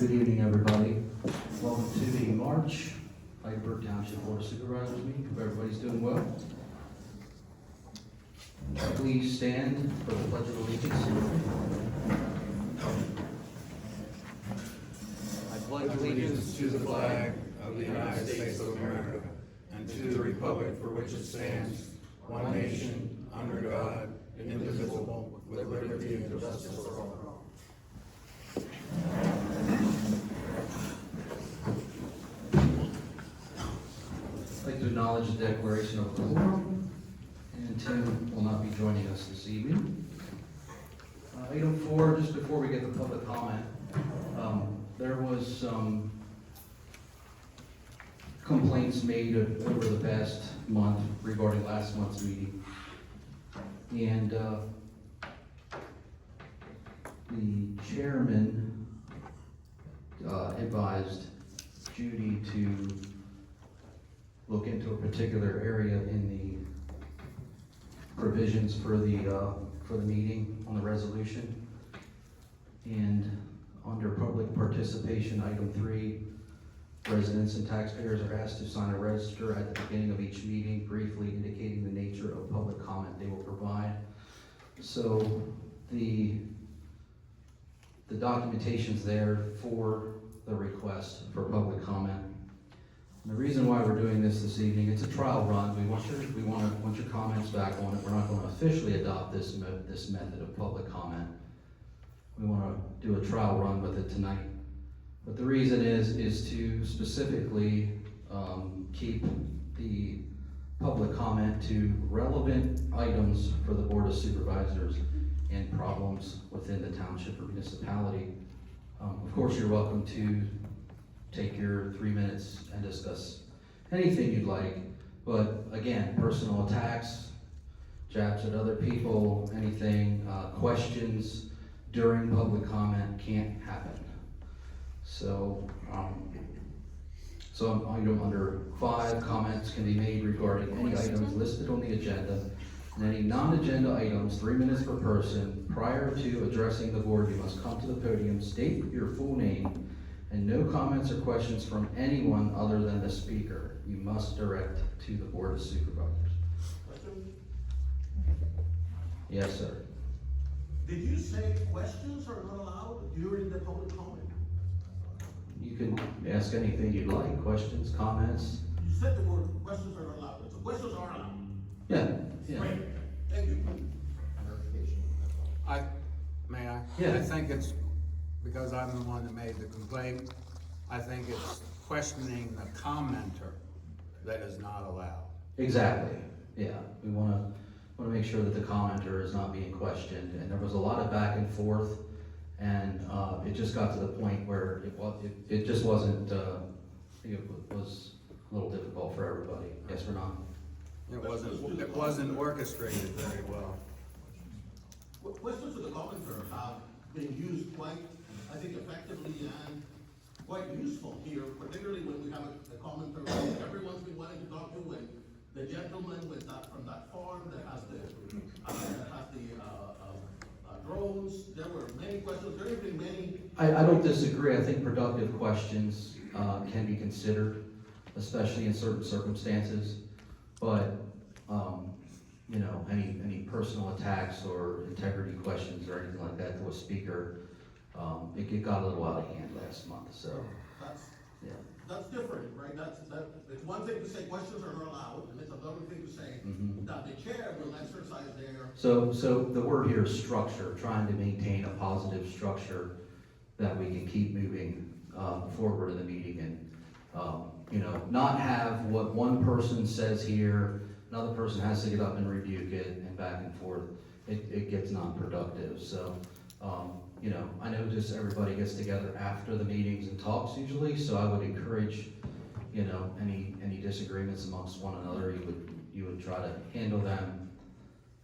Good evening, everybody. Welcome to the March Heidelberg Township Board of Supervisors meeting. Hope everybody's doing well. Please stand for the Pledge of Allegiance. I pledge Allegiance to the flag of the United States of America and to the republic for which it stands, one nation, under God, indivisible, with liberty and justice for all. I'd like to acknowledge the declaration of the quorum, and Tim will not be joining us this evening. Item 4, just before we get to public comment, there was some complaints made over the past month regarding last month's meeting. And the chairman advised Judy to look into a particular area in the provisions for the meeting on the resolution. And under public participation, item 3, residents and taxpayers are asked to sign a register at the beginning of each meeting, briefly indicating the nature of public comment they will provide. So the documentation's there for the request for public comment. And the reason why we're doing this evening, it's a trial run. We want your comments back on it. We're not going to officially adopt this method of public comment. We want to do a trial run with it tonight. But the reason is to specifically keep the public comment to relevant items for the Board of Supervisors and problems within the township or municipality. Of course, you're welcome to take your 3 minutes and discuss anything you'd like, but again, personal attacks, jabs at other people, anything, questions during public comment can't happen. So, item under 5, comments can be made regarding any items listed on the agenda and any non-agenda items, 3 minutes per person. Prior to addressing the board, you must come to the podium, state your full name, and no comments or questions from anyone other than the speaker. You must direct to the Board of Supervisors. Question? Yes, sir. Did you say questions are not allowed during the public comment? You can ask anything you'd like, questions, comments. You said the word questions are not allowed, so questions are allowed. Yeah. Great, thank you. May I? Yeah. I think it's, because I'm the one that made the complaint, I think it's questioning the commenter that is not allowed. Exactly, yeah. We wanna make sure that the commenter is not being questioned, and there was a lot of back and forth, and it just got to the point where it just wasn't, it was a little difficult for everybody. Yes or not? It wasn't orchestrated very well. Questions to the commenter have been used quite, I think, effectively and quite useful here, particularly when we have a commenter that everyone's been wanting to talk to, and the gentleman with that, from that farm that has the drones. There were many questions, there have been many. I don't disagree. I think productive questions can be considered, especially in certain circumstances. But any personal attacks or integrity questions or anything like that to a speaker, it got a little out of hand last month. So That's different, right? It's one thing to say questions are not allowed, and it's another thing to say that the chair will exercise their. So the word here is structure, trying to maintain a positive structure that we can keep moving forward in the meeting, and not have what one person says here, another person has to get up and rebuke it, and back and forth. It gets non-productive. So I know just everybody gets together after the meetings and talks usually, so I would encourage, any disagreements amongst one another, you would try to handle them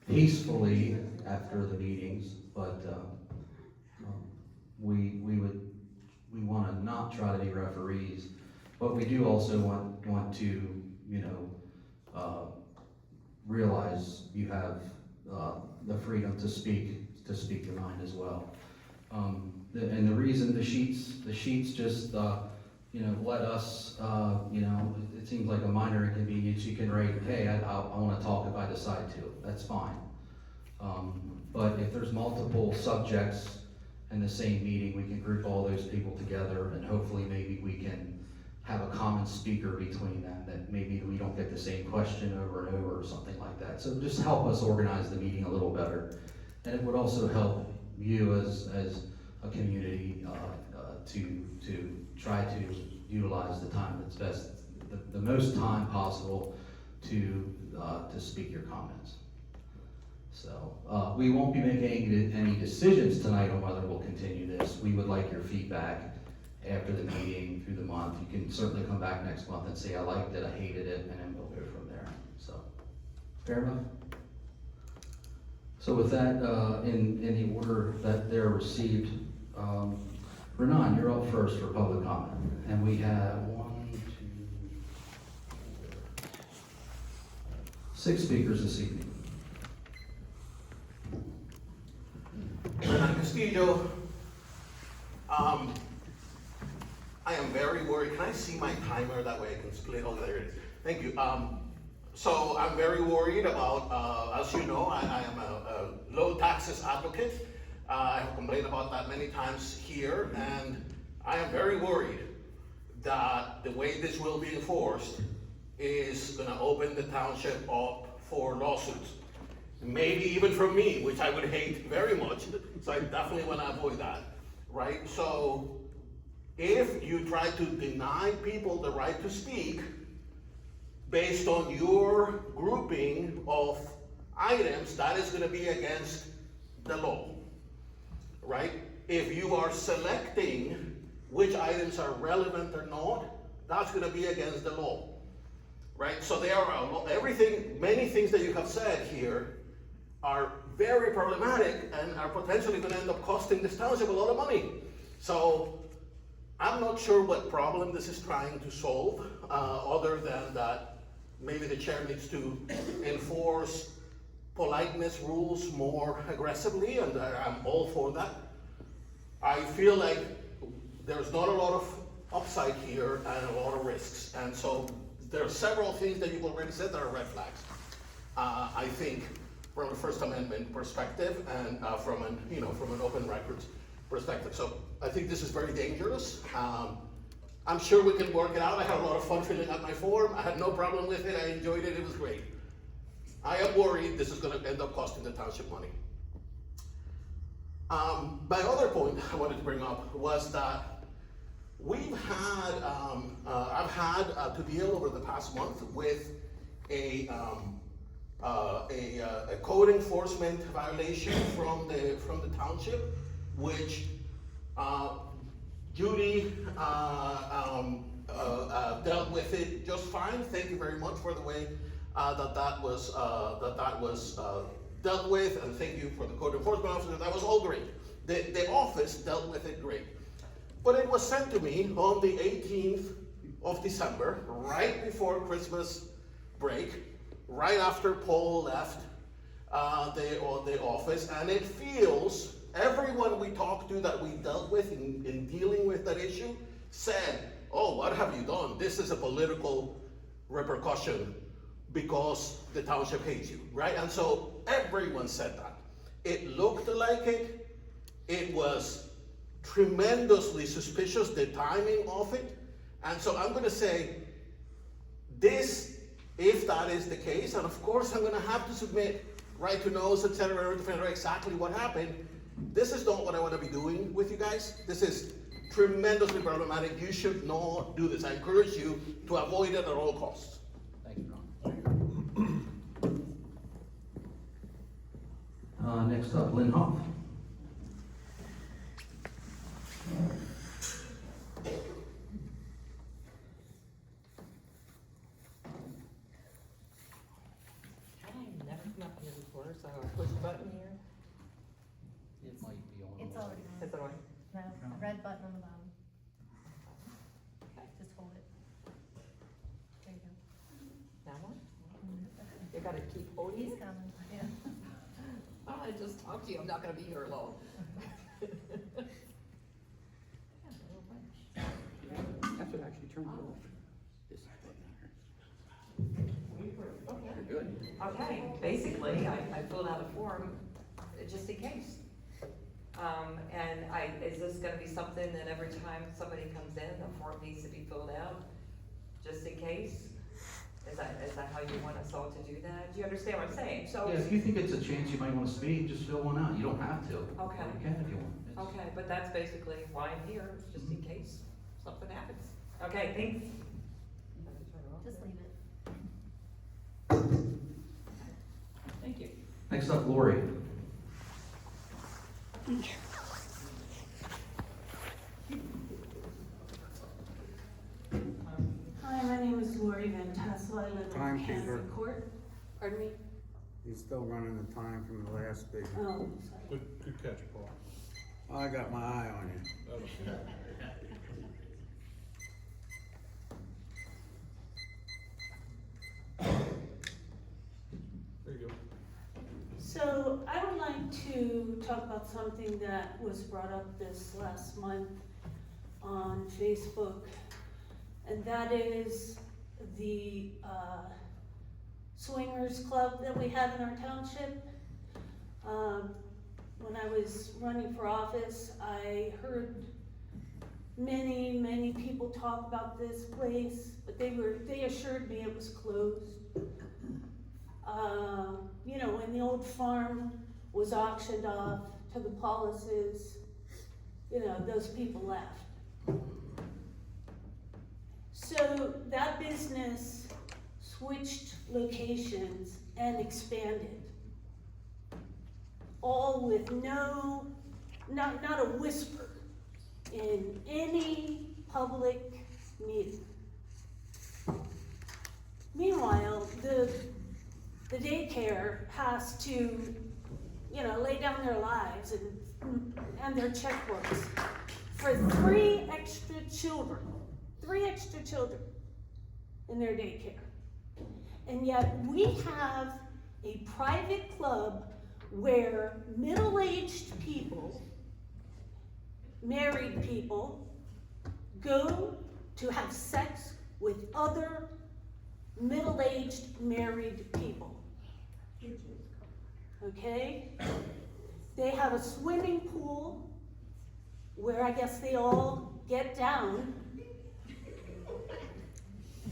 peacefully after the meetings, but we want to not try to be referees, but we do also want to, realize you have the freedom to speak your mind as well. And the reason the sheets just, let us, it seems like a minor inconvenience. You can write, hey, I wanna talk if I decide to, that's fine. But if there's multiple subjects in the same meeting, we can group all those people together, and hopefully maybe we can have a common speaker between them, that maybe we don't get the same question over and over or something like that. So just help us organize the meeting a little better. And it would also help you as a community to try to utilize the time that's best, the most time possible to speak your comments. So we won't be making any decisions tonight on whether we'll continue this. We would like your feedback after the meeting through the month. You can certainly come back next month and say, I liked it, I hated it, and then we'll go from there. So, fair enough? So with that, in the order that they're received, Renan, you're up first for public comment. And we have 6 speakers this evening. Castillo, I am very worried. Can I see my timer? That way I can split. Oh, there it is. Thank you. So I'm very worried about, as you know, I am a low taxes advocate. I have complained about that many times here, and I am very worried that the way this will be enforced is gonna open the township up for lawsuits. Maybe even from me, which I would hate very much, so I definitely wanna avoid that, right? So if you try to deny people the right to speak based on your grouping of items, that is gonna be against the law, right? If you are selecting which items are relevant or not, that's gonna be against the law, right? So there are many things that you have said here are very problematic and are potentially gonna end up costing this township a lot of money. So I'm not sure what problem this is trying to solve, other than that maybe the chair needs to enforce politeness rules more aggressively, and I'm all for that. I feel like there's not a lot of upside here and a lot of risks, and so there are several things that you've already said that are red flags. I think from a First Amendment perspective and from an open records perspective. So I think this is very dangerous. I'm sure we can work it out. I had a lot of fun filling out my form. I had no problem with it. I enjoyed it. It was great. I am worried this is going to end up costing the township money. My other point I wanted to bring up was that we've had, I've had to deal over the past month with a code enforcement violation from the township, which Judy dealt with it just fine. Thank you very much for the way that was dealt with, and thank you for the code enforcement officer. That was all great. The office dealt with it great. But it was sent to me on the 18th of December, right before Christmas break, right after Paul left the office, and it feels, everyone we talked to that we dealt with in dealing with that issue said, oh, what have you done? This is a political repercussion because the township hates you, right? And so everyone said that. It looked like it. It was tremendously suspicious, the timing of it. And so I'm gonna say this, if that is the case, and of course I'm gonna have to submit right to knows, etc., to find out exactly what happened. This is not what I want to be doing with you guys. This is tremendously problematic. You should not do this. I encourage you to avoid it at all costs. Thank you, Ron. Next up, Lynn Hoff. I've never come up here before, so I push the button here. It might be on. It's already on. Is it on? No, a red button on the bottom. Okay. Just hold it. There you go. That one? You gotta keep holding He's it? coming, yeah. I just talked to you, I'm not gonna be here long. turned it off. This button. You're good. Okay, basically, I filled out a form, just in case. And is this gonna be something that every time somebody comes in, the form needs to be filled out, just in case? Is that how you want us all to do that? Do you understand what I'm saying? So, Yeah, if you think it's a chance you might wanna speak, just fill one out. You don't have to. Okay. You can if you want. It's- okay, but that's basically why I'm here, just in case something happens. Okay, thanks. Just leave it. Thank you. Next up, Lori. Hi, my name is Lori Van Tassel. I live on Timekeeper. Canford Court. Pardon me? He's still running the time from the last speaker. Oh, sorry. Good catch, Paul. I got my eye on you. That was good. There you go. So I would like to talk about something that was brought up this last month on Facebook, and that is the swingers club that we have in our township. When I was running for office, I heard many people talk about this place, but they assured me it was closed. You know, when the old farm was auctioned off to the Pauluses, you know, those people left. So that business switched locations and expanded. All with not a whisper in any public meeting. Meanwhile, the daycare has to, you know, lay down their lives and their checkbooks for three extra children in their daycare. And yet we have a private club where middle-aged people, married people, go to have sex with other middle-aged married people. Okay? They have a swimming pool where I guess they all get down.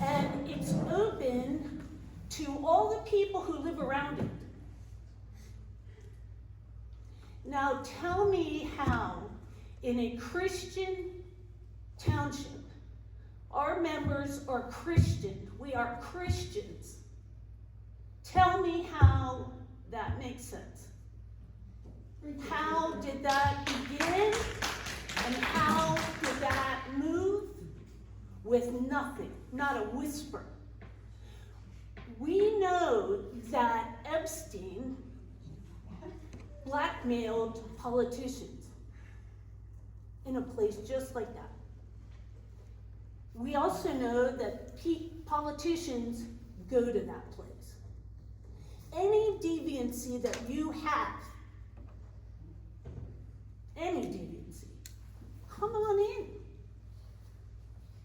And it's open to all the people who live around it. Now tell me how, in a Christian township, our members are Christian, we are Christians. Tell me how that makes sense. How did that begin? And how did that move? With nothing, not a whisper. We know that Epstein blackmailed politicians in a place just like that. We also know that politicians go to that place. Any deviancy that you have, any deviancy, come on in.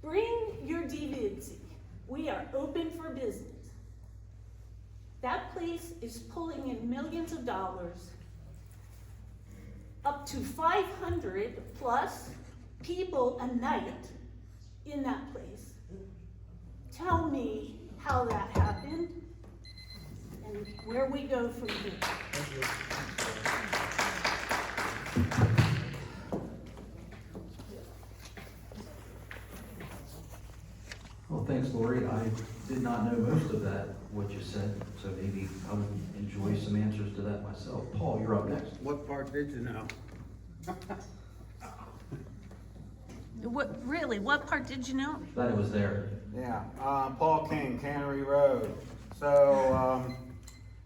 Bring your deviancy. We are open for business. That place is pulling in millions of dollars, up to 500 plus people a night in that place. Tell me how that happened and where we go from here. Well, thanks, Lori. I did not know most of that, what you said, so maybe I would enjoy some answers to that myself. Paul, you're up next. What part did you know? What part did you know? That it was there. Yeah, Paul King, Cannery Road. So,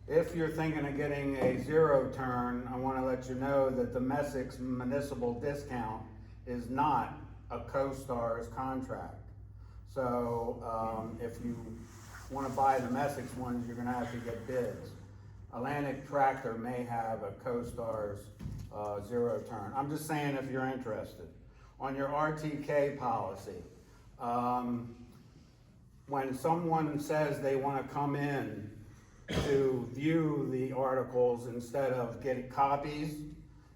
if you're thinking of getting a zero turn, I want to let you know that the Messick's municipal discount is not a CoStar's contract. So, if you want to buy the Messick's ones, you're going to have to get bids. Atlantic Tractor may have a CoStar's zero turn. I'm just saying if you're interested. On your RTK policy, When someone says they want to come in to view the articles instead of getting copies,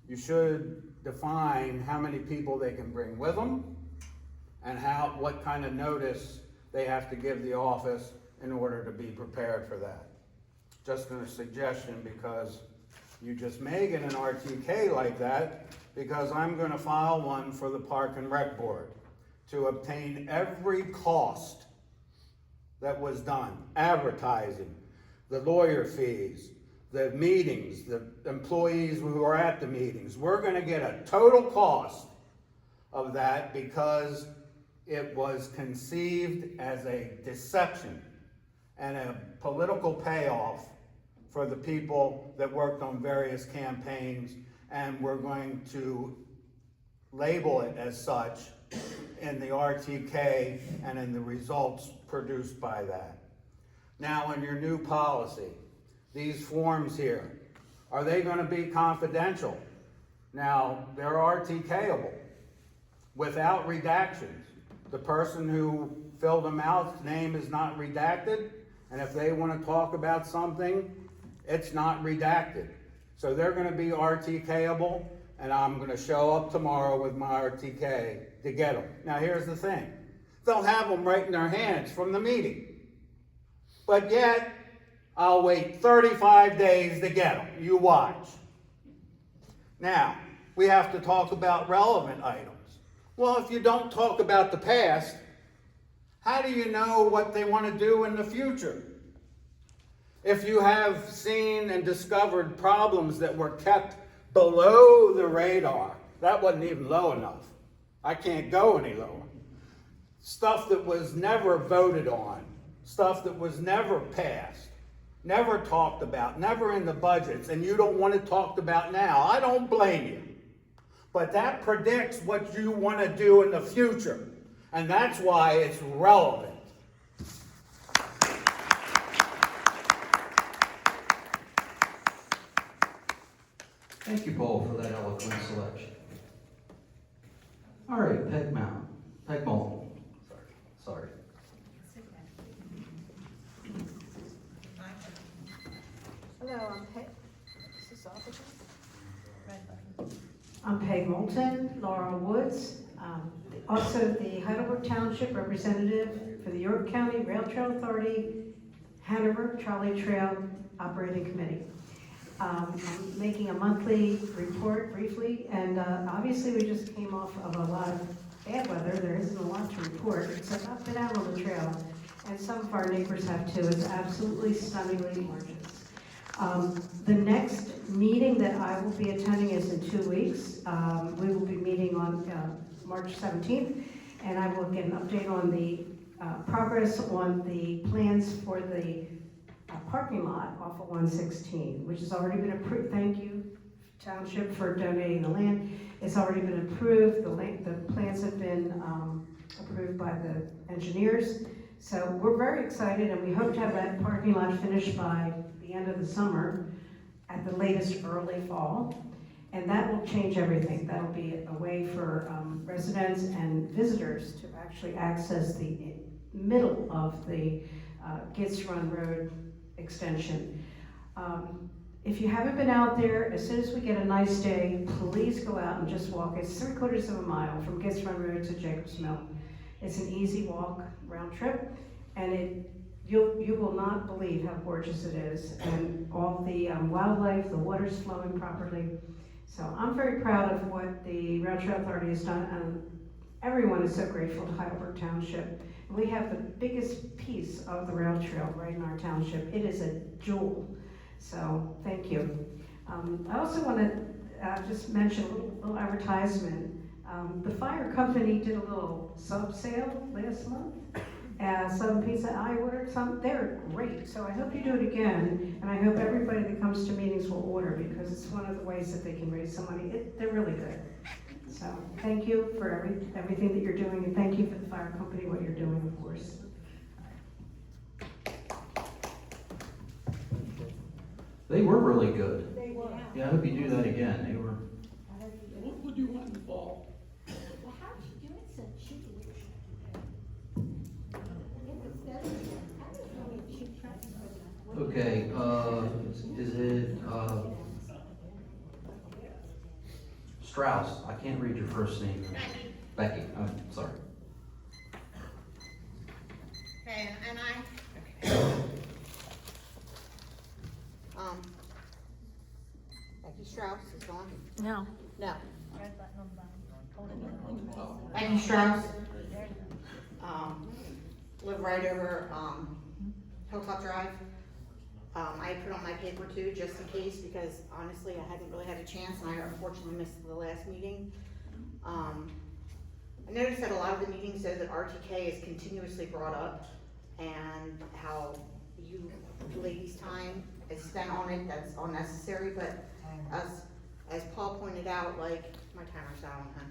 you should define how many people they can bring with them and what kind of notice they have to give the office in order to be prepared for that. Just a suggestion, because you just may get an RTK like that, because I'm gonna file one for the Park and Rec Board to obtain every cost that was done, advertising, the lawyer fees, the meetings, the employees who are at the meetings. We're gonna get a total cost of that because it was conceived as a deception and a political payoff for the people that worked on various campaigns, and we're going to label it as such in the RTK and in the results produced by that. Now, in your new policy, these forms here, are they going to be confidential? Now, they're RTKable without redactions. The person who filled them out's name is not redacted, and if they want to talk about something, it's not redacted. So they're going to be RTKable, and I'm going to show up tomorrow with my RTK to get them. Now, here's the thing. They'll have them right in their hands from the meeting. But yet, I'll wait 35 days to get them. You watch. Now, we have to talk about relevant items. Well, if you don't talk about the past, how do you know what they want to do in the future? If you have seen and discovered problems that were kept below the radar, that wasn't even low enough. I can't go any lower. Stuff that was never voted on, stuff that was never passed, never talked about, never in the budgets, and you don't want it talked about now. I don't blame you. But that predicts what you want to do in the future, and that's why it's relevant. Thank you, Paul, for that eloquent selection. All right, Peg Moulton. Sorry. Hello, I'm Peg Moulton, Laurel Woods, also the Heidelberg Township representative for the York County Rail Trail Authority, Hanover Trolley Trail Operating Committee. I'm making a monthly report briefly, and obviously we just came off of a lot of bad weather. There isn't a lot to report, except I've been out on the trail, and some of our neighbors have too. It's absolutely stunningly gorgeous. The next meeting that I will be attending is in 2 weeks. We will be meeting on March 17th, and I will get an update on the progress on the plans for the parking lot off of 116, which has already been approved. Thank you, Township, for donating the land. It's already been approved. The plans have been approved by the engineers. So we're very excited, and we hope to have that parking lot finished by the end of the summer, at the latest early fall. And that will change everything. That'll be a way for residents and visitors to actually access the middle of the Gitz Run Road extension. If you haven't been out there, as soon as we get a nice day, please go out and just walk. It's 3/4 of a mile from Gitz Run Road to Jacobs Mill. It's an easy walk, round trip, and you will not believe how gorgeous it is, and all the wildlife, the water's flowing properly. So I'm very proud of what the Rail Trail Authority has done, and everyone is so grateful to Heidelberg Township. We have the biggest piece of the rail trail right in our township. It is a jewel. So thank you. I also want to just mention a little advertisement. The fire company did a little sub sale last month. Some pizza, I ordered some. They're great. So I hope you do it again, and I hope everybody that comes to meetings will order, because it's one of the ways that they can raise some money. They're really good. So thank you for everything that you're doing, and thank you for the fire company, what you're doing, of course. They were really good. They were. Yeah, I hope you do that again. They were. What would you want in the fall? Well, how did you do it so cheap? Strauss, I can't read your first name. Becky, oh, sorry. Okay, and I, Becky Strauss is gone? No. No. Red button on the bottom. Becky Strauss, live right over, Hilltop Drive. I put on my paper too, just in case, because honestly, I hadn't really had a chance, and I unfortunately missed the last meeting. I noticed that a lot of the meetings say that RTK is continuously brought up, and how you ladies' time is spent on it, that's unnecessary, but as Paul pointed out, like, my timer's down, huh?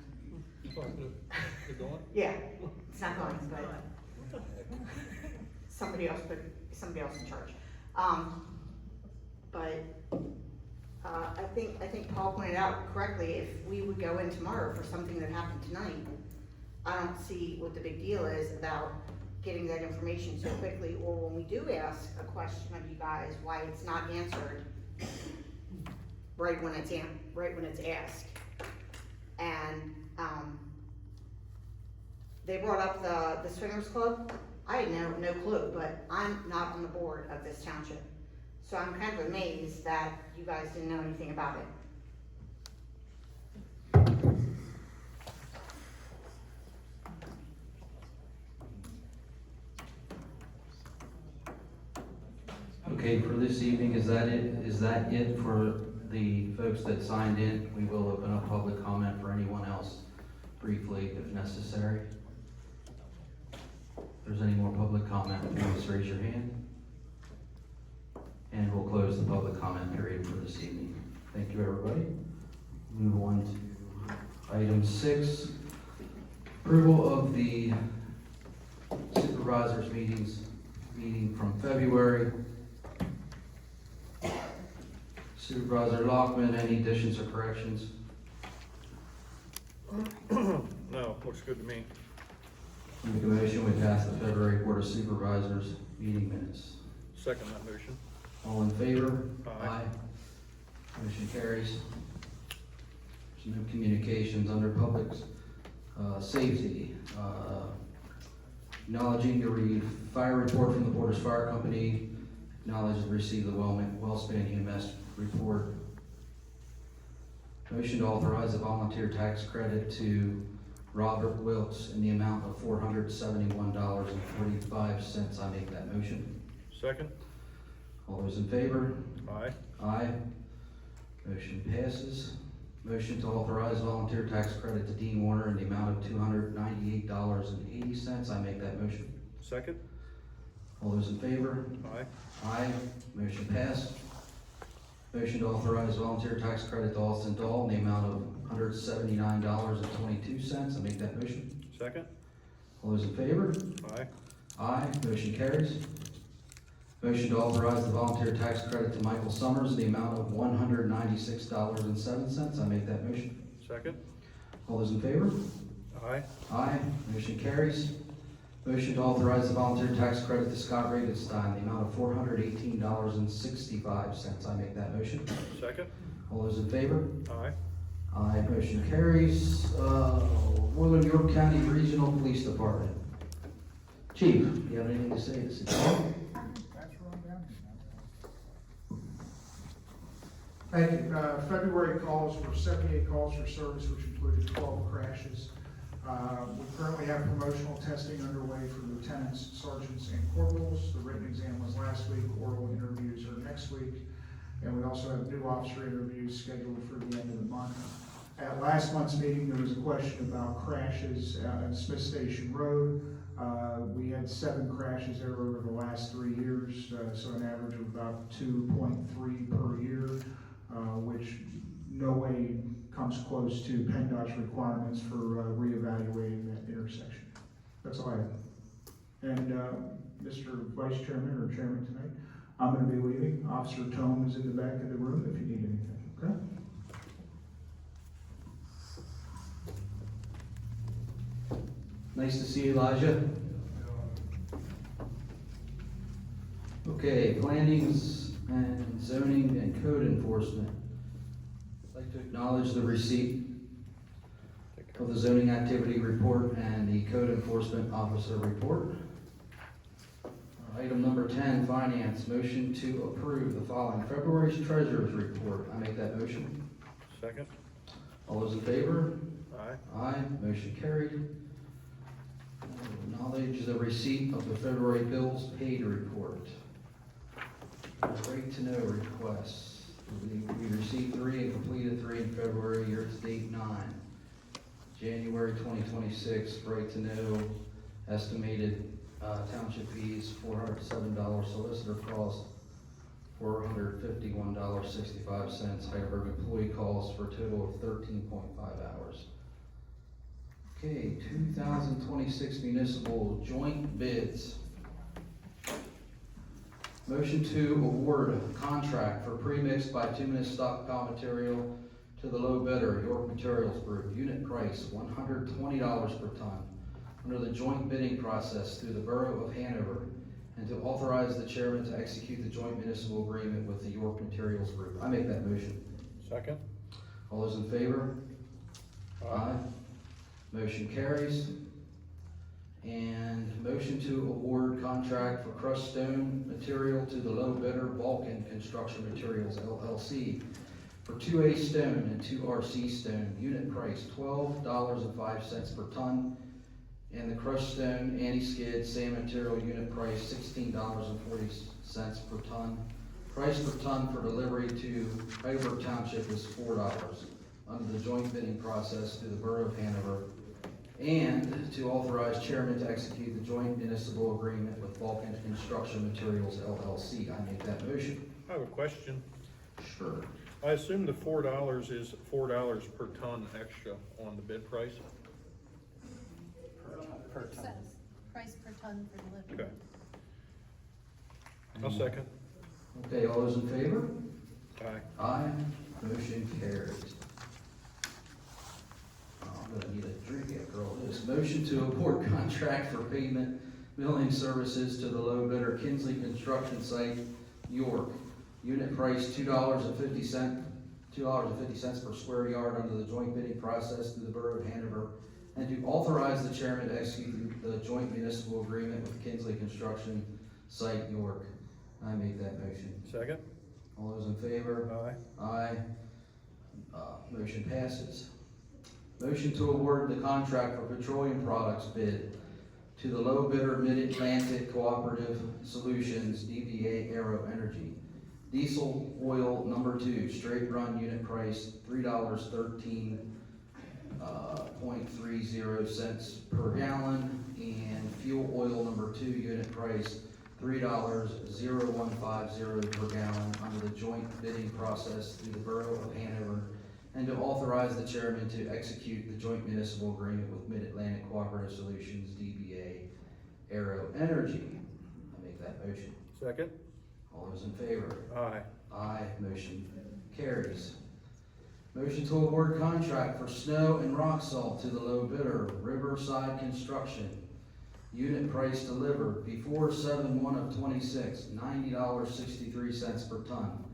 Yeah, it's not going, but somebody else in charge. I think Paul pointed out correctly, if we would go in tomorrow for something that happened tonight, I don't see what the big deal is about getting that information so quickly, or when we do ask a question of you guys, why it's not answered right when it's asked. And, they brought up the swingers club. I had no clue, but I'm not on the board of this township. So I'm kind of amazed that you guys didn't know anything about it. Okay, for this evening, is that it? Is that it for the folks that signed in? We will open up public comment for anyone else briefly if necessary. If there's any more public comment, please raise your hand. And we'll close the public comment period for this evening. Thank you, everybody. Move on to item 6, approval of the supervisors meeting from February. Supervisor Lockman, any additions or corrections? No, looks good to me. Make a motion, we pass the February Board of Supervisors meeting minutes. Second that motion. All in favor? Aye. Motion carries. There's no communications under public safety. Acknowledging the fire report from the Borders Fire Company. Acknowledge and receive the Wellspan EMS report. Motion to authorize a volunteer tax credit to Robert Wilkes in the amount of $471.45. I make that motion. Second. All those in favor? Aye. Aye. Motion passes. Motion to authorize volunteer tax credit to Dean Warner in the amount of $298.80. I make that motion. Second. All those in favor? Aye. Aye. Motion passed. Motion to authorize volunteer tax credit to Austin Dahl in the amount of $179.22. I make that motion. Second. All those in favor? Aye. Aye. Motion carries. Motion to authorize the volunteer tax credit to Michael Summers in the amount of $196.07. I make that motion. Second. All those in favor? Aye. Aye. Motion carries. Motion to authorize the volunteer tax credit to Scott Ragenstein in the amount of $418.65. I make that motion. Second. All those in favor? Aye. Aye. Motion carries. Northern York County Regional Police Department. Chief, do you have anything to say this evening? Thank you. February calls were 78 calls for service, which included 12 crashes. We currently have promotional testing underway for lieutenants, sergeants, and corporals. The written exam was last week, oral interviews are next week, and we also have new officer interviews scheduled for the end of the month. At last month's meeting, there was a question about crashes at Smith Station Road. We had 7 crashes there over the last 3 years, so an average of about 2.3 per year, which no way comes close to PennDOT's requirements for reevaluating that intersection. That's all I have. And Mr. Vice Chairman or Chairman tonight, I'm going to be leaving. Officer Tome is in the back of the room if you need anything, okay? Nice to see you, Elijah. Okay, plannings and zoning and code enforcement. I'd like to acknowledge the receipt of the zoning activity report and the code enforcement officer report. Item number 10, finance, motion to approve the following February's treasurer's report. I make that motion. Second? All those in favor? Aye. Aye, motion carried. Acknowledge the receipt of the February bills paid report. Great to know requests. We received 3 and completed 3 in February, year to date 9. January 2026, great to know, estimated township fees, $407, solicitor cost, $451.65, Heidelberg employee calls for a total of 13.5 hours. Okay, 2026 municipal joint bids. Motion to award a contract for pre-mixed bituminous stockpile material to the low bidder, York Materials Group, unit price $120 per ton, under the joint bidding process through the Borough of Hanover, and to authorize the chairman to execute the joint municipal agreement with the York Materials Group. I make that motion. Second? All those in favor? Aye. Motion carries. And motion to award contract for crushed stone material to the low bidder, Vulcan Construction Materials LLC, for 2A stone and 2RC stone, unit price $12.05 per ton, and the crushed stone, anti-skid, same material, unit price $16.40 per ton. Price per ton for delivery to Heidelberg Township is $4, under the joint bidding process through the Borough of Hanover, and to authorize chairman to execute the joint municipal agreement with Vulcan Construction Materials LLC. I make that motion. I have a question. Sure. I assume the $4 is $4 per ton extra on the bid price? Says price per ton for delivery. Okay. I'll second. Okay, all those in favor? Aye. Aye. Motion carries. Oh, I'm gonna need a drink after all this. Motion to award contract for pavement milling services to the low bidder, Kinsley Construction Site, York. Unit price $2.50 per square yard under the joint bidding process through the Borough of Hanover, and to authorize the chairman to execute the joint municipal agreement with Kinsley Construction Site, York. I make that motion. Second? All those in favor? Aye. Aye. Motion passes. Motion to award the contract for petroleum products bid to the low bidder, Mid-Atlantic Cooperative Solutions, DBA Aero Energy. Diesel oil number 2, straight run, unit price $3.13.30 per gallon, and fuel oil number 2, unit price $3.0150 per gallon, under the joint bidding process through the Borough of Hanover, and to authorize the chairman to execute the joint municipal agreement with Mid-Atlantic Cooperative Solutions, DBA Aero Energy. I make that motion. Second? All those in favor? Aye. Aye, motion carries. Motion to award contract for snow and rock salt to the low bidder, Riverside Construction. Unit price delivered before 7/1/26, $90.63 per ton.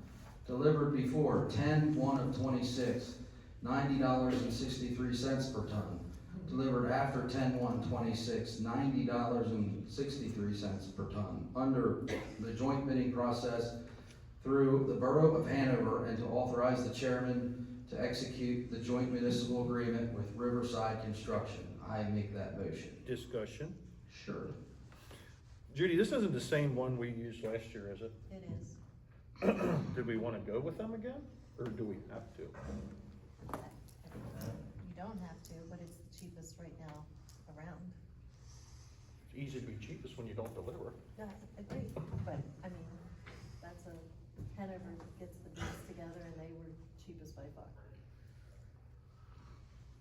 Delivered before 10/1/26, $90.63 per ton. Delivered after 10/1/26, $90.63 per ton, under the joint bidding process through the Borough of Hanover, and to authorize the chairman to execute the joint municipal agreement with Riverside Construction. I make that motion. Discussion. Sure. Judy, this isn't the same one we used last year, is it? It is. Did we want to go with them again, or do we have to? You don't have to, but it's the cheapest right now around. It's easy to be cheapest when you don't deliver. Yeah, agreed, but I mean, that's a, Hanover gets the bids together and they were cheapest by far.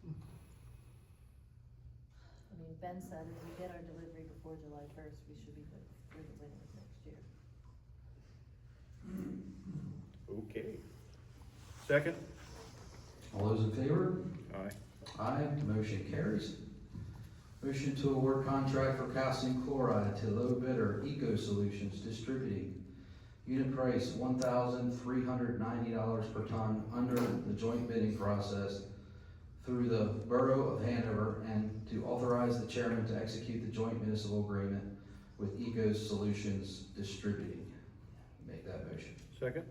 I mean, Ben said if we get our delivery before July 1st, we should be good through the winter of next year. Okay. Second? All those in favor? Aye. Aye, motion carries. Motion to award contract for calcium chloride to low bidder, Eco Solutions Distributing. Unit price $1,390 per ton, under the joint bidding process through the Borough of Hanover and to authorize the chairman to execute the joint municipal agreement with Ecos Solutions Distributing. Make that motion. Second?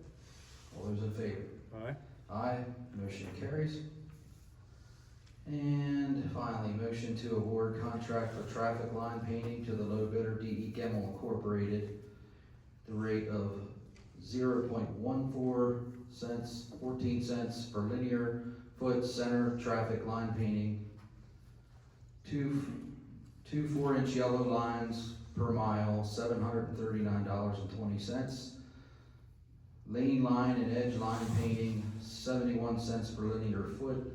All those in favor? Aye. Aye, motion carries. And finally, motion to award contract for traffic line painting to the low bidder D.E. Gemmell Incorporated, the rate of 0.14 cents per linear foot center traffic line painting, two 4-inch yellow lines per mile, $739.20. Lane line and edge line painting, 71 cents per linear foot.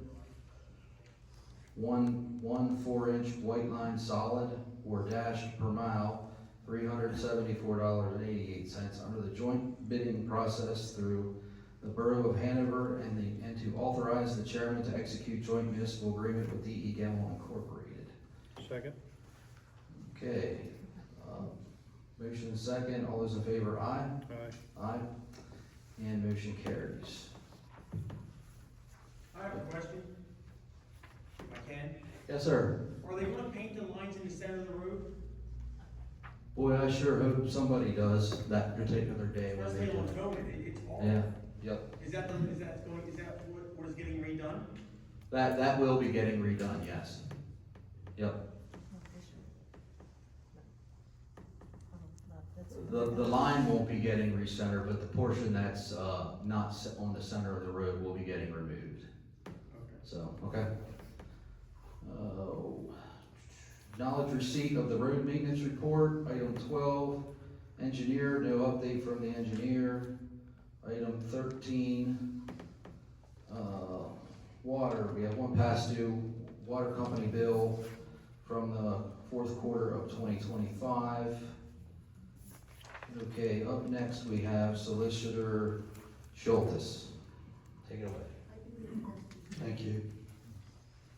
One 4-inch white line solid or dashed per mile, $374.88 under the joint bidding process through the Borough of Hanover and to authorize the chairman to execute joint municipal agreement with D.E. Gemmell Incorporated. Second? Okay, motion and second, all those in favor, aye? Aye. Aye. And motion carries. I have a question, if I can. Yes, sir. Are they gonna paint the lines in the center of the road? Boy, I sure hope somebody does that particular day when That's they the do old it. code, it's awful. Yeah, yep. Is that what is getting redone? That will be getting redone, yes. Yep. The line won't be getting recentered, but the portion that's, not on the center of the road will be getting removed. Okay. So, okay. Acknowledge receipt of the road maintenance report, item 12. Engineer, no update from the engineer. Item 13, water, we have one past due water company bill from the fourth quarter of 2025. Okay, up next we have Solicitor Schultes. Take it away. Thank you.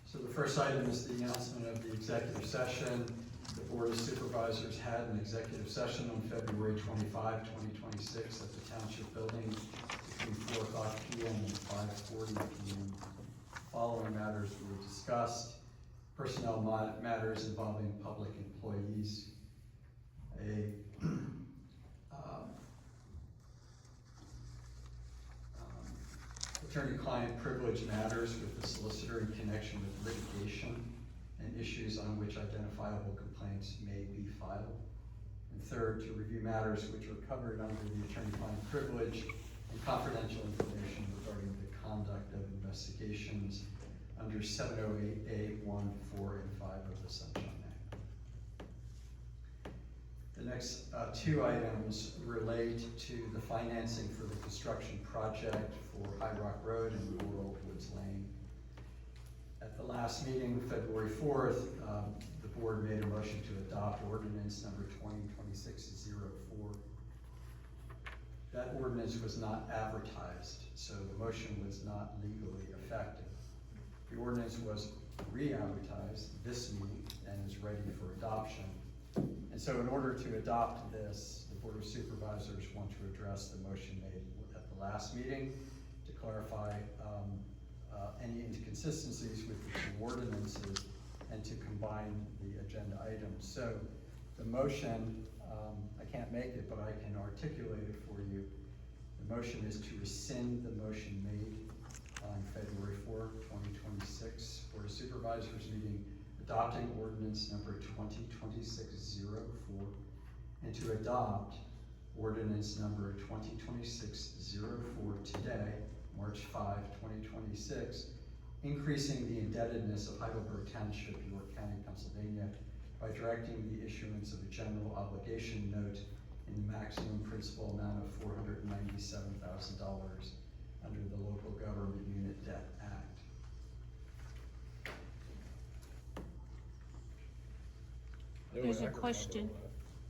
So the first item is the announcement of the executive session. The Board of Supervisors had an executive session on February 25, 2026 at the Township Building between 4 o'clock p.m. and 5:40 p.m. Following matters were discussed: personnel matters involving public employees, attorney-client privilege matters with the solicitor in connection with litigation and issues on which identifiable complaints may be filed. And third, to review matters which are covered under the attorney-client privilege and confidential information regarding the conduct of investigations under 708A 1, 4, and 5 of the Sunshine Act. The next two items relate to the financing for the construction project for High Rock Road and Laurel Woods Lane. At the last meeting, February 4th, the board made a motion to adopt ordinance number 2026-04. That ordinance was not advertised, so the motion was not legally effective. The ordinance was re-advertised this meeting and is ready for adoption. And so in order to adopt this, the Board of Supervisors want to address the motion made at the last meeting to clarify any inconsistencies with the two ordinances and to combine the agenda items. So the motion, I can't make it, but I can articulate it for you. The motion is to rescind the motion made on February 4, 2026 Board of Supervisors meeting adopting ordinance number 2026-04 and to adopt ordinance number 2026-04 today, March 5, 2026, increasing the indebtedness of Heidelberg Township, York County, Pennsylvania, by directing the issuance of a general obligation note in the maximum principal amount of $497,000 under the Local Government Unit Debt Act. There's a question.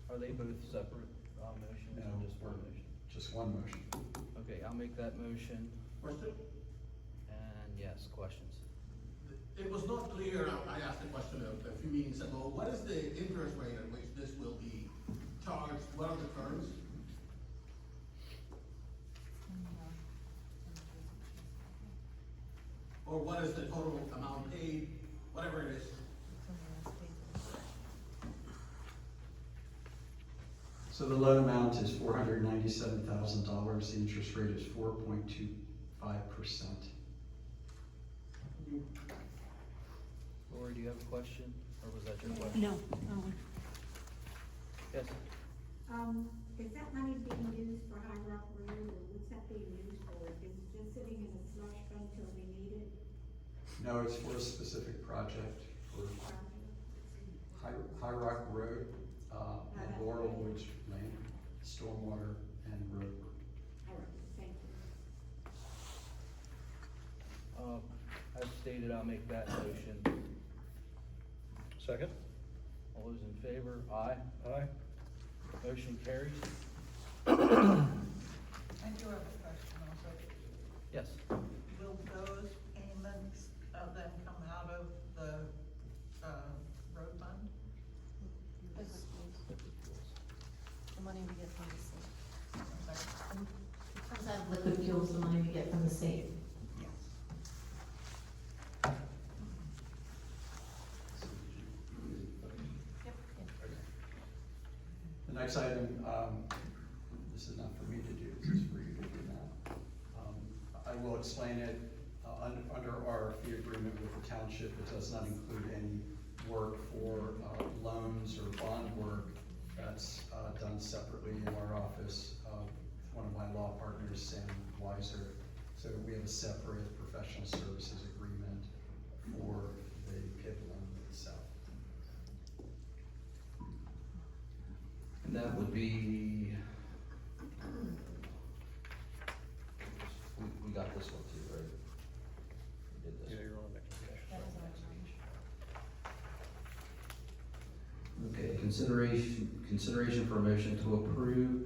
Are they both separate motions No, or just one motion? Just one motion. Okay, I'll make that motion. Question? And yes, questions? It was not clear, I asked the question a few meetings ago, what is the interest rate at which this will be charged? What are the terms? Or what is the total amount whatever it is. It's on the last page. So the loan amount is $497,000, the interest rate is 4.25%. Lori, do you have a question, or was that your question? No. Yes. Is that money being used for High Rock Road, or what's that being used for? Is it just sitting in a slush fund till we need it? No, it's for a specific project for High Rock Road, and Laurel Woods Lane, stormwater and road work. All right, thank you. As stated, I'll make that motion. Second? All those in favor? Aye. Aye. Motion carries. I do have a question also. Yes. Will those payments, then come out of the, road fund? The money we get from the state. I'm sorry. It comes out of liquid fuels, the money we get from the state. Yes. The next item, this is not for me to do, this is for you to do now. I will explain it, under our fee agreement with the township, it does not include any work for, loans or bond work. That's, done separately in our office, one of my law partners, Sam Weiser. So we have a separate professional services agreement for the PIP loan itself. And that would be, we got this one too, right? We did this. Yeah, you're on next page. That was our change. Okay, consideration for a motion to approve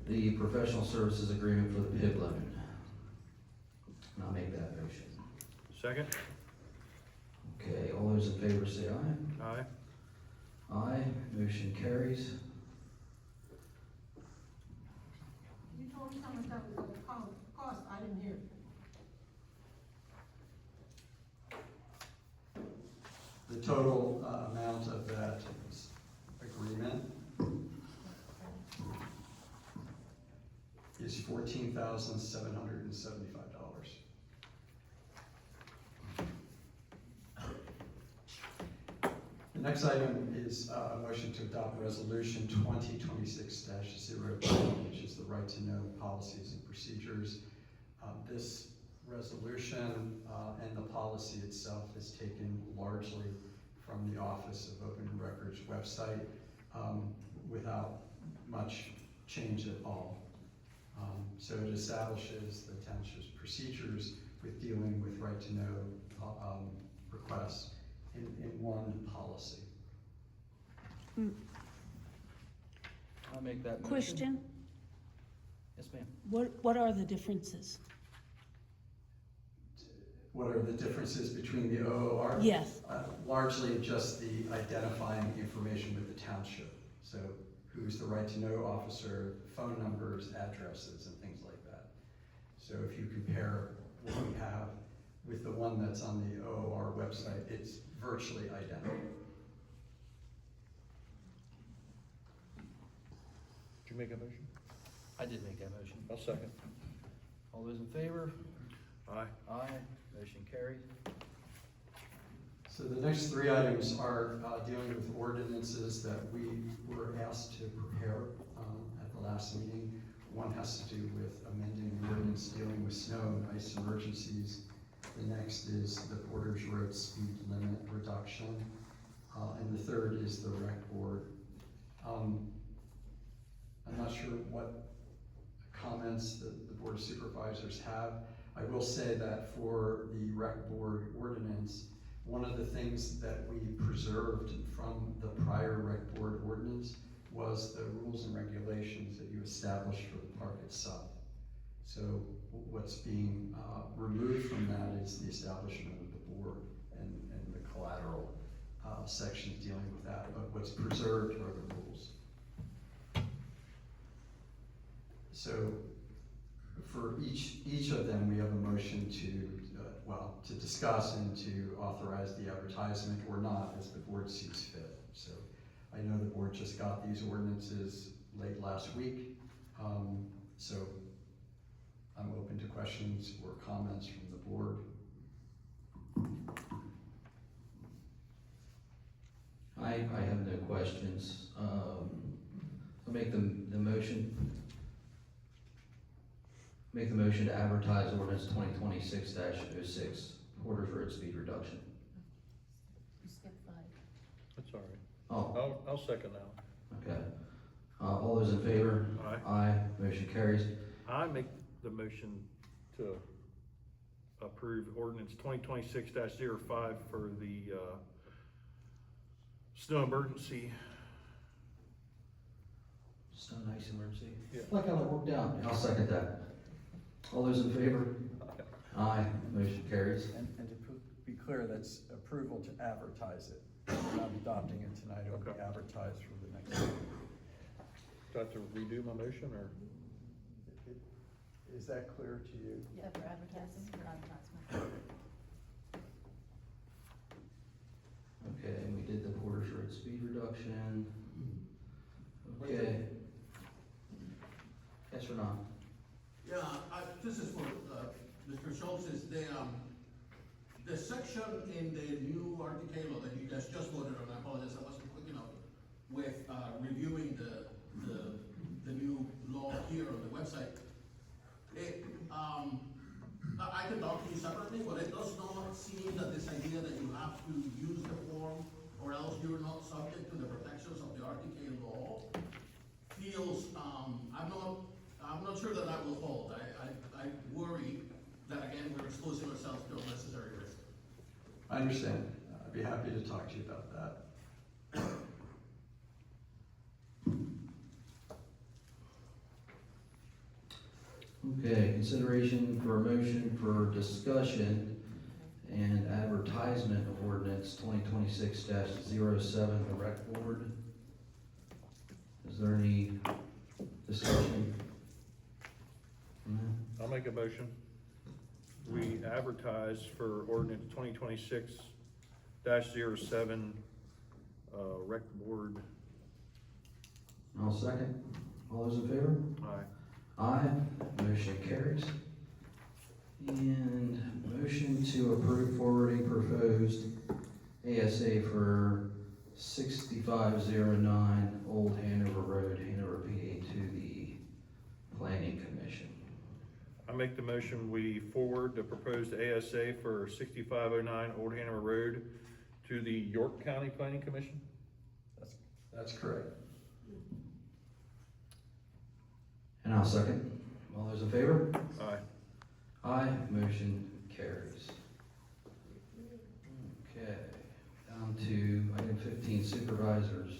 the professional services agreement for the PIB loan. And I'll make that motion. Second? Okay, all those in favor say aye. Aye. Aye, motion carries. You told me how much that was gonna cost, I didn't hear. The total amount of that agreement is $14,775. The next item is a motion to adopt resolution 2026-02, which is the right to know policies and procedures. This resolution and the policy itself is taken largely from the Office of Open Records website without much change at all. So it establishes the township's procedures with dealing with right to know requests in one policy. I'll make that motion. Question, Yes, ma'am. what are the differences? What are the differences between the OOR? Yes. Largely just the identifying information with the township. So who's the right to know officer, phone numbers, addresses, and things like that. So if you compare what we have with the one that's on the OOR website, it's virtually identical. Did you make a motion? I did make that motion. I'll second. All those in favor? Aye. Aye, motion carried. So the next three items are dealing with ordinances that we were asked to prepare at the last meeting. One has to do with amending the ordinance dealing with snow and ice emergencies. The next is the Porter's Road speed limit reduction. And the third is the rec board. I'm not sure what comments the Board of Supervisors have. I will say that for the rec board ordinance, one of the things that we preserved from the prior rec board ordinance was the rules and regulations that you established for the park itself. So what's being removed from that is the establishment of the board and the collateral sections dealing with that, but what's preserved are the rules. So for each of them, we have a motion to well, to discuss and to authorize the advertisement or not as the board sees fit. So I know the board just got these ordinances late last week. So I'm open to questions or comments from the board. I have no questions. I'll make the motion. Make the motion to advertise ordinance 2026-06, Porter's Road speed reduction. You skipped 5. That's all right. Oh, I'll second that. okay. All those in favor? Aye. Aye, motion carries. I make the motion to approve ordinance 2026-05 for the, snow emergency. Snow and ice emergency. Yeah. Like how it worked out. I'll second that. All those in favor? Aye, motion carries. And to be clear, that's approval to advertise it. We're not adopting it tonight, it'll be Okay. advertised for the next meeting. Do I have to redo my motion, or? Is that clear to you? Yeah, for advertising, for advertisement. Okay, and we did the Porter's Road speed reduction. Okay. Yes or no? Yeah, this is for, Mr. Schultz, is the section in the new article that you guys just voted on, I apologize, I wasn't quick enough with, reviewing the new law here on the website. I can talk to you separately, but it does not seem that this idea that you have to use the form or else you're not subject to the protections of the RTK law feels, I'm not sure that that will hold. I worry that again, we're exposing ourselves to unnecessary risk. I understand. I'd be happy to talk to you about that. Okay, consideration for a motion for discussion and advertisement of ordinance 2026-07, the rec board. Is there any discussion? No? I'll make a motion. We advertise for ordinance 2026-07, rec board. I'll second. All those in favor? Aye. Aye, motion carries. And motion to approve forwarding proposed ASA for 6509 Old Hanover Road, Hanover, PA to the Planning Commission. I make the motion, we forward the proposed ASA for 6509 Old Hanover Road to the York County Planning Commission. That's correct. And I'll second. All those in favor? Aye. Aye, motion carries. Okay, down to item 15, supervisors.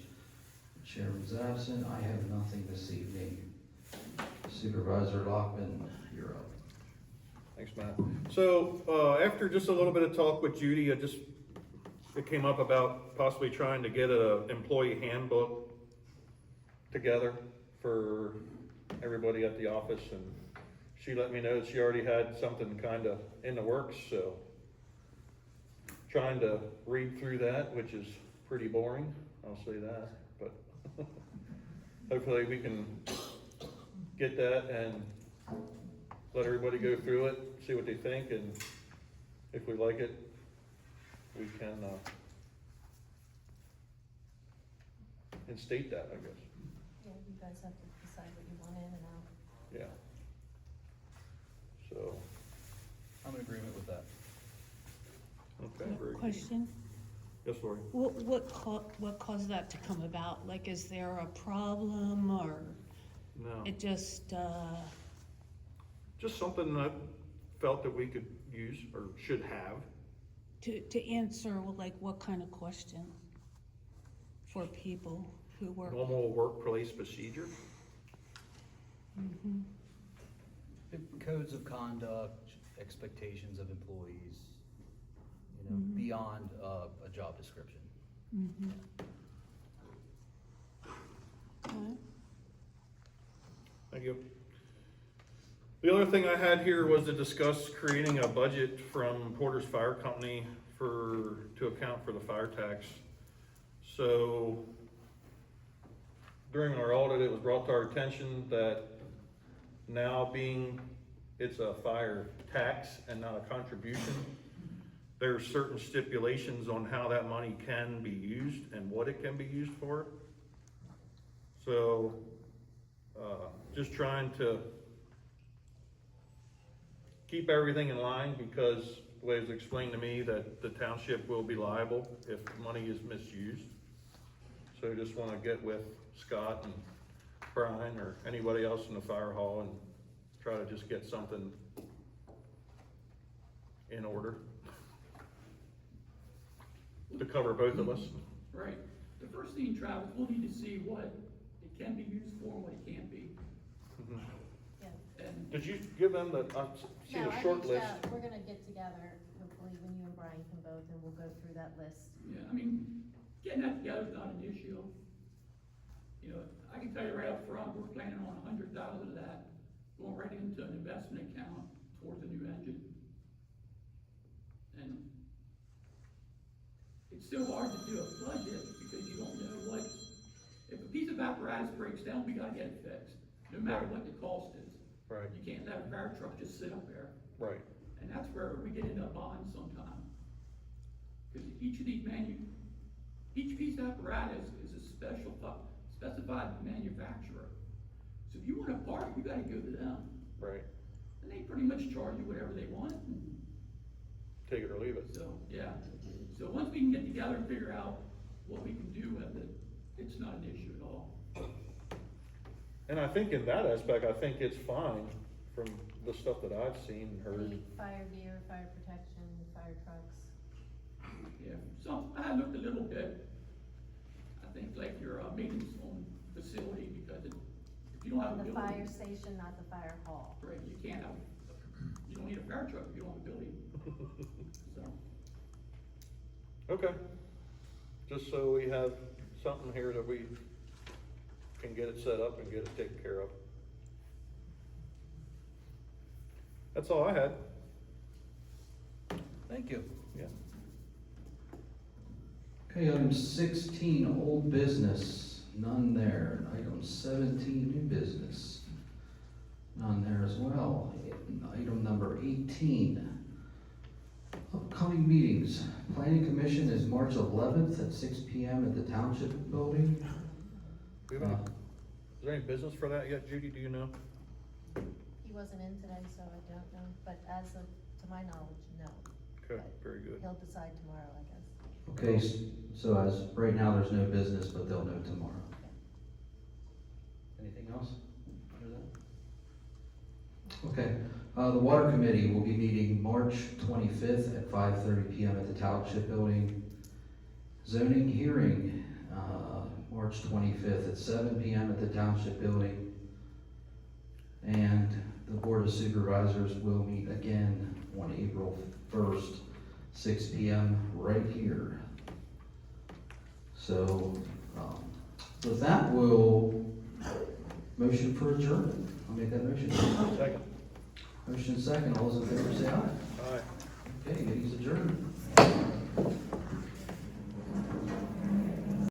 Chairman's absent. I have nothing this evening. Supervisor Lockman, you're up. Thanks, Matt. So, after just a little bit of talk with Judy, it came up about possibly trying to get an employee handbook together for everybody at the office, and she let me know that she already had something kind of in the works, so trying to read through that, which is pretty boring, I'll say that, but hopefully we can get that and let everybody go through it, see what they think, and if we like it, we can instate that, I guess. Yeah, you guys have to decide what you want in and out. Yeah. So, I'm in agreement with that. okay, very good. Question, Yes, Lori? what caused that to come about? Like, is there a problem or No, it just, just something that felt that we could use or should have. to answer, like, what kind of question for people who work? Normal workplace procedure. Mhm. Codes of conduct, expectations of employees, Mhm. beyond a job description. Mhm. Okay. Thank you. The other thing I had here was to discuss creating a budget from Porter's Fire Company to account for the fire tax. So during our audit, it was brought to our attention that now being it's a fire tax and not a contribution, there's certain stipulations on how that money can be used and what it can be used for. So, just trying to keep everything in line, because the way it was explained to me that the township will be liable if money is misused. So I just wanna get with Scott and Brian or anybody else in the fire hall and try to just get something in order to cover both of us. Right. The first thing, Travis, we'll need to see what it can be used for and what it can't be. Yeah. And Did you give them the, I've seen No, a I short reached list. out. We're gonna get together, hopefully when you and Brian can both, and we'll go through that list. yeah, I mean, getting that together is not an issue. You know, I can tell you right up front, we're planning on 100,000 of that going right into an investment account towards a new engine. And it's still hard to do a budget because you don't know if a piece of apparatus breaks down, we gotta get it fixed, no matter what the cost is. Right, You can't let a fire truck just sit up there. right, And that's where we get into a bond sometime. Because each of these each piece of apparatus is a specified manufacturer. So if you want a part, you gotta go to them. right. And they pretty much charge you whatever they want. Take it or leave it. So, yeah. So once we can get together and figure out what we can do with it, it's not an issue at all. And I think in that aspect, I think it's fine from the stuff that I've seen and heard. Any fire gear, fire protection, fire trucks. Yeah, so I looked a little bit. I think like your maintenance on facility, because if you don't have On a the building. fire station, not the fire hall. Right, you can't have, you don't need a fire truck if you don't have a building. So, Okay, just so we have something here that we can get it set up and get it taken care of. That's all I had. Thank you. Yeah. Okay, item 16, old business, none there. Item 17, new business, none there as well. Item number 18, upcoming meetings. Planning Commission is March 11th at 6 p.m. at the Township Building. Do you have any, is there any business for that yet, Judy, do you know? He wasn't in today, so I don't know, but as of, to my knowledge, no. Okay, But very good. He'll decide tomorrow, I guess. Okay, so as, right now, there's no business, but they'll know tomorrow. Anything else under that? Okay, the Water Committee will be meeting March 25th at 5:30 p.m. at the Township Building. Zoning hearing, March 25th at 7 p.m. at the Township Building. And the Board of Supervisors will meet again on April 1st, 6 p.m. right here. So, with that, we'll motion for adjournment. I'll make that motion. Second. Motion second, all those in favor say aye. All right. Okay, meeting's adjourned.